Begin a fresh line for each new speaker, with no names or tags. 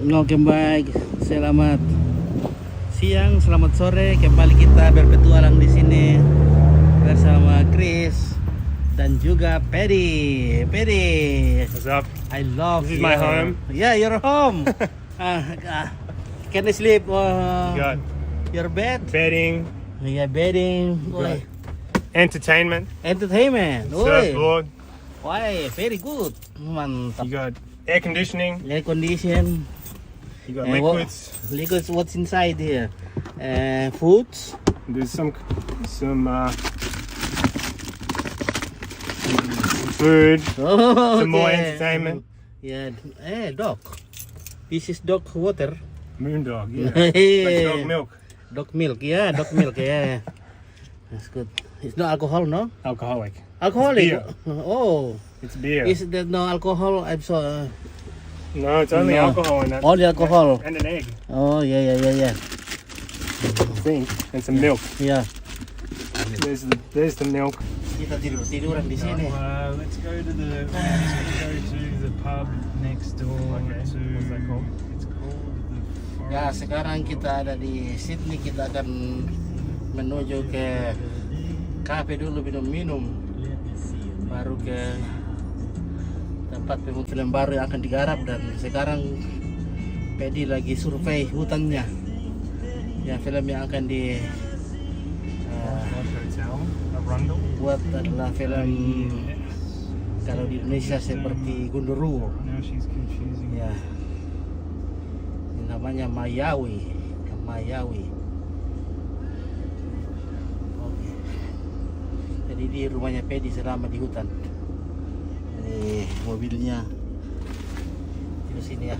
Welcome back. Selamat siang, selamat sore. Kembali kita berpetualang di sini bersama Chris dan juga Paddy.
What's up?
I love
This is my home.
Yeah, your home. Can I sleep?
You got
Your bed?
bedding,
Yeah, bedding.
Got
Oi.
entertainment,
Entertainment. Oi.
surfboard.
Why? Very good. Mantap.
You got air conditioning.
Air condition.
You got
And
liquids.
Liquids. What's inside here? Foods.
There's some food.
Oh,
Some more
okay.
entertainment.
Yeah. Dog. This is dog water.
Moondog. Yeah.
Yeah.
Like dog milk.
Dog milk. Yeah, dog milk. Yeah. That's good. It's no alcohol, no?
Alcoholic.
Alcoholic.
Beer.
Oh.
It's beer.
Is there no alcohol? I'm so.
No, it's only
No.
alcohol in that.
Only alcohol.
And an egg.
Oh, yeah.
I think. And some milk.
Yeah.
There's the milk.
Kita tiduran di sini.
Let's go to the pub next door.
Okay. What's that called?
It's called the
Ya,
Forest.
sekarang kita ada di Sydney. Kita akan menuju ke kafe dulu minum-minum, baru ke tempat film baru yang akan digarap. Dan sekarang Paddy lagi survei hutannya. Ya, film yang akan
Hotel, Arundel.
dibuat adalah film kalau di Indonesia seperti Gundurwo.
Now she's confusing.
Ya, ini namanya Mayawi. Oke. Jadi di rumahnya Paddy selama di hutan. Ini mobilnya di sini ya.